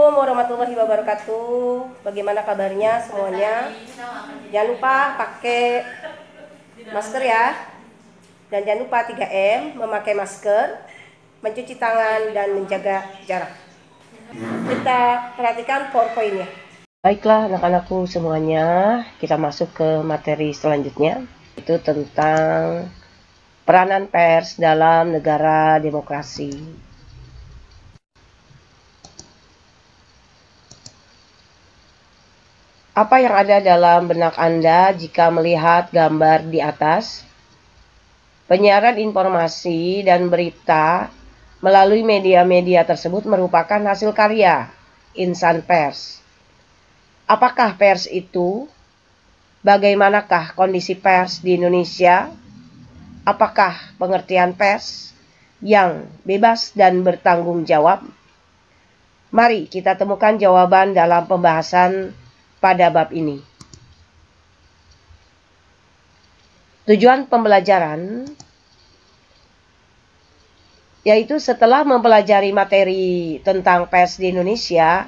Assalamualaikum warahmatullahi wabarakatuh. Bagaimana kabarnya semuanya? Jangan lupa pakai masker ya. Dan jangan lupa 3M, memakai masker, mencuci tangan, dan menjaga jarak. Kita perhatikan PowerPoint-nya. Baiklah anak-anakku semuanya, kita masuk ke materi selanjutnya. Itu tentang peranan pers dalam negara demokrasi. Apa yang ada dalam benak Anda jika melihat gambar di atas? Penyiaran informasi dan berita melalui media-media tersebut merupakan hasil karya insan pers. Apakah pers itu? Bagaimanakah kondisi pers di Indonesia? Apakah pengertian pers yang bebas dan bertanggung jawab? Mari kita temukan jawaban dalam pembahasan pada bab ini. Tujuan pembelajaran yaitu setelah mempelajari materi tentang pers di Indonesia,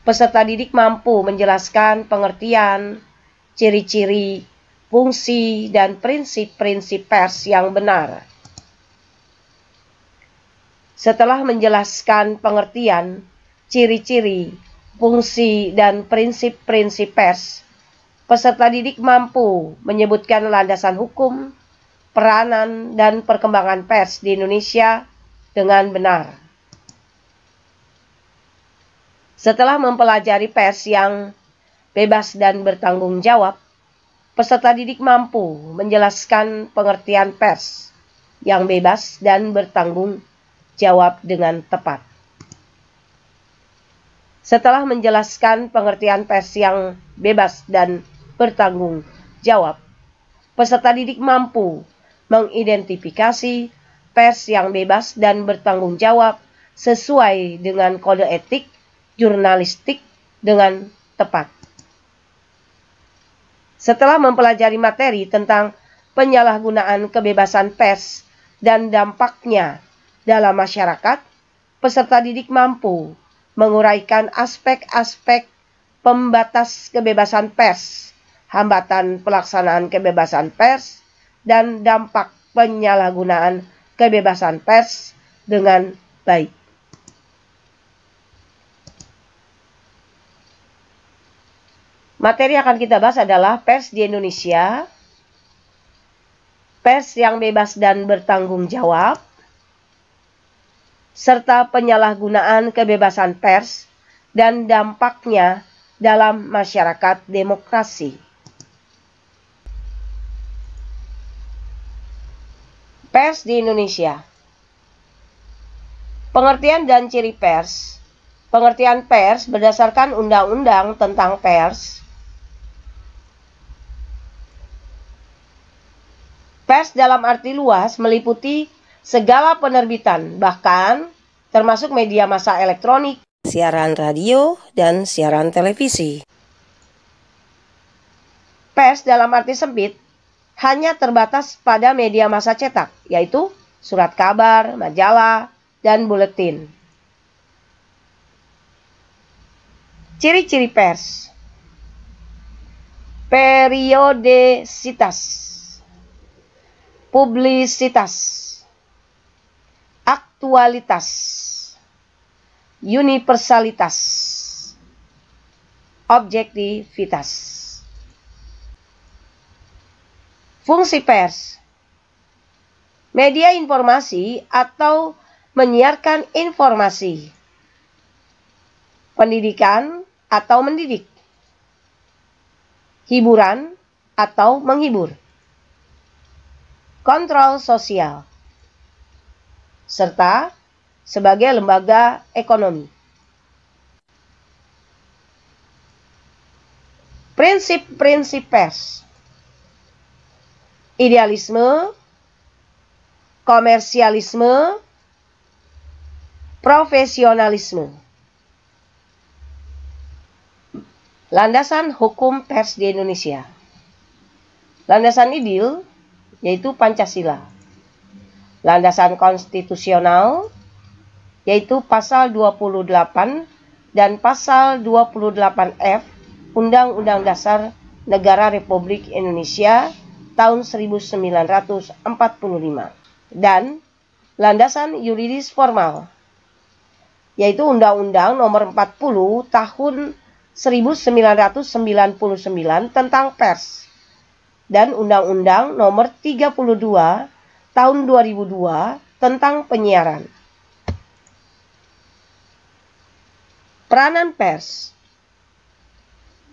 peserta didik mampu menjelaskan pengertian, ciri-ciri, fungsi, dan prinsip-prinsip pers yang benar. Setelah menjelaskan pengertian, ciri-ciri, fungsi, dan prinsip-prinsip pers, peserta didik mampu menyebutkan landasan hukum, peranan, dan perkembangan pers di Indonesia dengan benar. Setelah mempelajari pers yang bebas dan bertanggung jawab, peserta didik mampu menjelaskan pengertian pers yang bebas dan bertanggung jawab dengan tepat. Setelah menjelaskan pengertian pers yang bebas dan bertanggung jawab, peserta didik mampu mengidentifikasi pers yang bebas dan bertanggung jawab sesuai dengan kode etik jurnalistik dengan tepat. Setelah mempelajari materi tentang penyalahgunaan kebebasan pers dan dampaknya dalam masyarakat, peserta didik mampu menguraikan aspek-aspek pembatas kebebasan pers, hambatan pelaksanaan kebebasan pers, dan dampak penyalahgunaan kebebasan pers dengan baik. Materi yang akan kita bahas adalah pers di Indonesia, pers yang bebas dan bertanggung jawab, serta penyalahgunaan kebebasan pers dan dampaknya dalam masyarakat demokrasi. Pers di Indonesia. Pengertian dan ciri pers. Pengertian pers berdasarkan Undang-Undang tentang Pers. Pers dalam arti luas meliputi segala penerbitan, bahkan termasuk media massa elektronik, siaran radio, dan siaran televisi. Pers dalam arti sempit hanya terbatas pada media massa cetak, yaitu surat kabar, majalah, dan buletin. Ciri-ciri pers. Periodisitas, publisitas, aktualitas, universalitas, objektivitas. Fungsi pers. Media informasi atau menyiarkan informasi. Pendidikan atau mendidik. Hiburan atau menghibur. Kontrol sosial. Serta sebagai lembaga ekonomi. Prinsip-prinsip pers. Idealisme, komersialisme, profesionalisme. Landasan hukum pers di Indonesia. Landasan ideal yaitu Pancasila. Landasan konstitusional yaitu pasal 28 dan Pasal 28F Undang-Undang Dasar Negara Republik Indonesia tahun 1945 dan landasan yuridis formal, yaitu Undang-Undang Nomor 40 Tahun 1999 tentang Pers dan Undang-Undang Nomor 32 Tahun 2002 tentang penyiaran. Peranan pers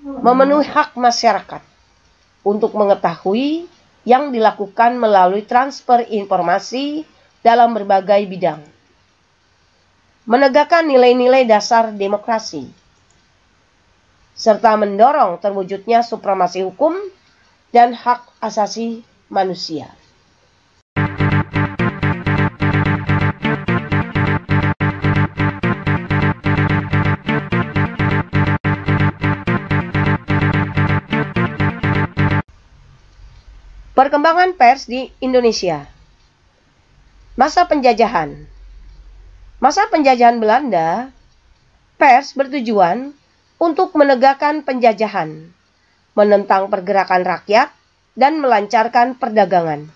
memenuhi hak masyarakat untuk mengetahui yang dilakukan melalui transfer informasi dalam berbagai bidang, menegakkan nilai-nilai dasar demokrasi, serta mendorong terwujudnya supremasi hukum dan hak asasi manusia. Perkembangan pers di Indonesia. Masa penjajahan. Masa penjajahan Belanda, pers bertujuan untuk menegakkan penjajahan, menentang pergerakan rakyat, dan melancarkan perdagangan.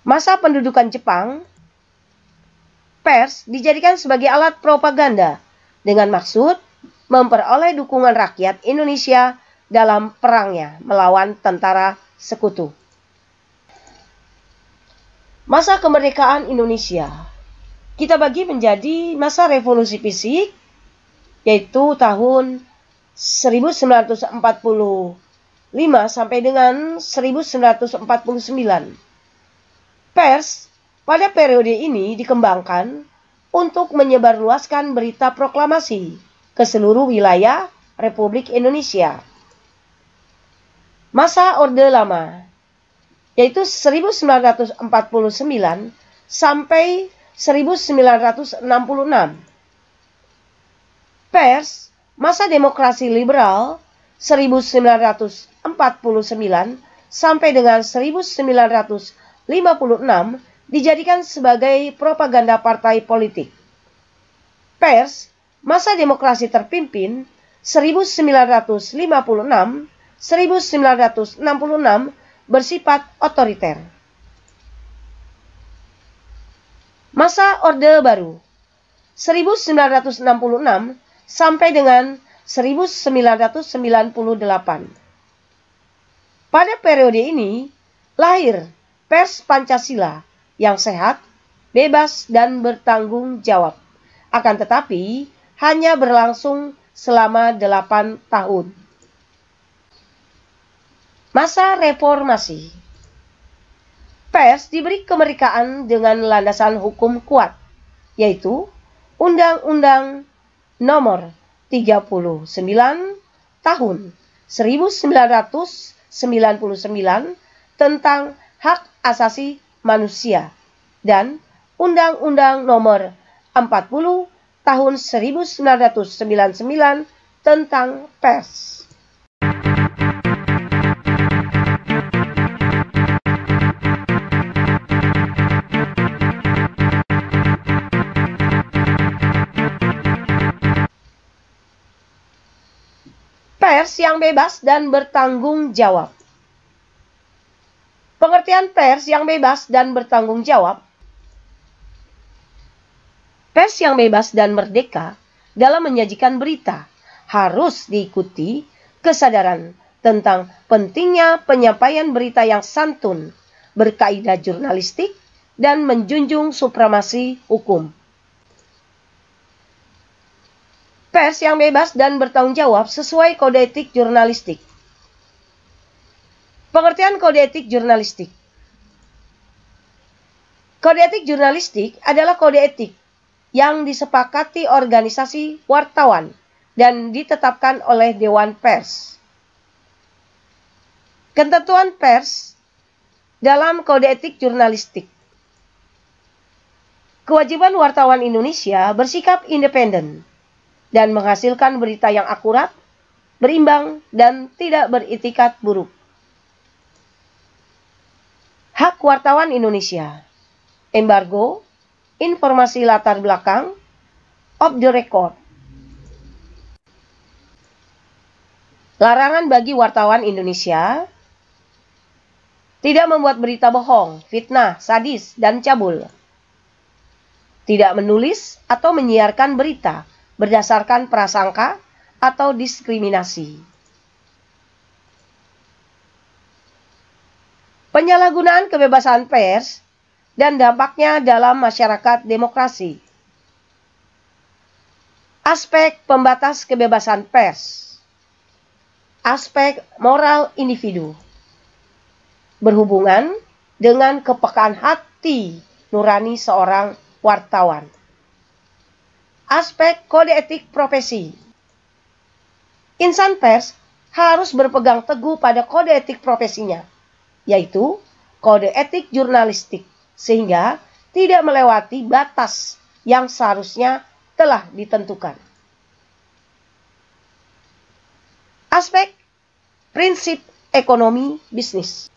Masa pendudukan Jepang, pers dijadikan sebagai alat propaganda dengan maksud memperoleh dukungan rakyat Indonesia dalam perangnya melawan tentara sekutu. Masa kemerdekaan Indonesia kita bagi menjadi masa revolusi fisik, yaitu tahun 1945 sampai dengan 1949. Pers pada periode ini dikembangkan untuk menyebarluaskan berita proklamasi ke seluruh wilayah Republik Indonesia. Masa Orde Lama, yaitu 1949 sampai 1966. Pers, masa demokrasi liberal 1949 sampai dengan 1956 dijadikan sebagai propaganda partai politik. Pers, masa demokrasi terpimpin 1956 bersifat otoriter. Masa Orde Baru 1966 sampai dengan 1998. Pada periode ini lahir pers Pancasila yang sehat, bebas, dan bertanggung jawab. Akan tetapi hanya berlangsung selama 8 tahun. Masa reformasi. Pers diberi kemerdekaan dengan landasan hukum kuat, yaitu Undang-Undang Nomor 39 Tahun 1999 tentang Hak Asasi Manusia dan Undang-Undang Nomor 40 Tahun 1999 tentang Pers. Pers yang bebas dan bertanggung jawab. Pengertian pers yang bebas dan bertanggung jawab. Pers yang bebas dan merdeka dalam menyajikan berita harus diikuti kesadaran tentang pentingnya penyampaian berita yang santun, berkaidah jurnalistik, dan menjunjung supremasi hukum. Pers yang bebas dan bertanggung jawab sesuai kode etik jurnalistik. Pengertian kode etik jurnalistik. Kode etik jurnalistik adalah kode etik yang disepakati organisasi wartawan dan ditetapkan oleh Dewan Pers. Ketentuan pers dalam kode etik jurnalistik. Kewajiban wartawan Indonesia bersikap independen dan menghasilkan berita yang akurat, berimbang, dan tidak beritikat buruk. Hak wartawan Indonesia. Embargo, informasi latar belakang, off the record, Larangan bagi wartawan Indonesia tidak membuat berita bohong, fitnah, sadis, dan cabul. Tidak menulis atau menyiarkan berita berdasarkan prasangka atau diskriminasi. Penyalahgunaan kebebasan pers dan dampaknya dalam masyarakat demokrasi. Aspek pembatas kebebasan pers. Aspek moral individu berhubungan dengan kepekaan hati nurani seorang wartawan. Aspek kode etik profesi. Insan pers harus berpegang teguh pada kode etik profesinya, yaitu kode etik jurnalistik, sehingga tidak melewati batas yang seharusnya telah ditentukan. Aspek prinsip ekonomi bisnis.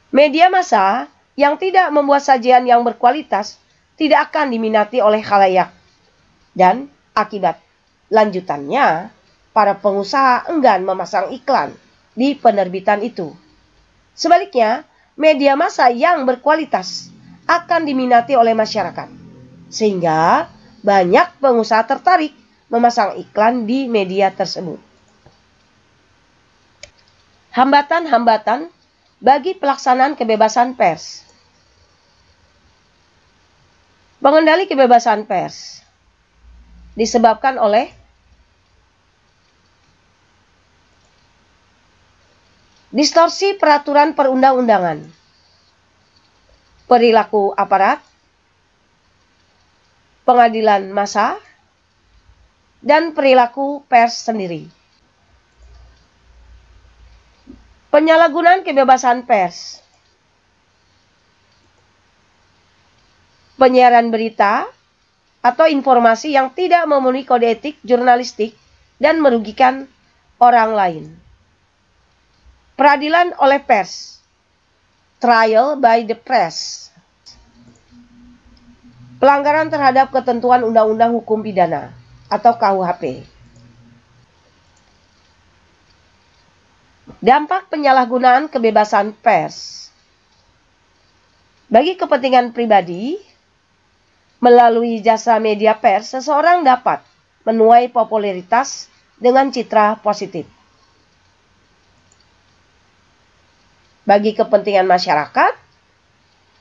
Media massa yang tidak membuat sajian yang berkualitas tidak akan diminati oleh khalayak. Dan akibat lanjutannya, para pengusaha enggan memasang iklan di penerbitan itu. Sebaliknya, media massa yang berkualitas akan diminati oleh masyarakat. Sehingga banyak pengusaha tertarik memasang iklan di media tersebut. Hambatan-hambatan bagi pelaksanaan kebebasan pers. Pengendali kebebasan pers disebabkan oleh distorsi peraturan perundang-undangan, perilaku aparat, pengadilan massa, dan perilaku pers sendiri. Penyalahgunaan kebebasan pers. Penyiaran berita atau informasi yang tidak memenuhi kode etik jurnalistik dan merugikan orang lain. Peradilan oleh pers. Trial by the press. Pelanggaran terhadap ketentuan Undang-Undang Hukum Pidana atau KUHP. Dampak penyalahgunaan kebebasan pers. Bagi kepentingan pribadi, melalui jasa media pers, seseorang dapat menuai popularitas dengan citra positif. Bagi kepentingan masyarakat,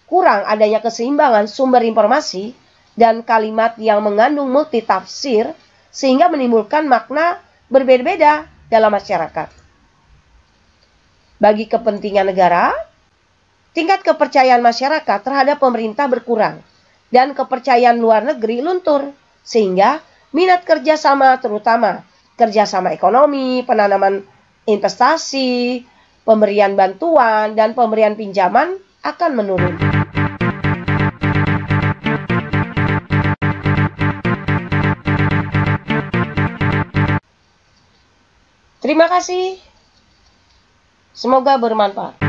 kurang adanya keseimbangan sumber informasi dan kalimat yang mengandung multitafsir sehingga menimbulkan makna berbeda-beda dalam masyarakat. Bagi kepentingan negara, tingkat kepercayaan masyarakat terhadap pemerintah berkurang dan kepercayaan luar negeri luntur, sehingga minat kerjasama, terutama kerjasama ekonomi, penanaman investasi, pemberian bantuan, dan pemberian pinjaman akan menurun. Terima kasih. Semoga bermanfaat.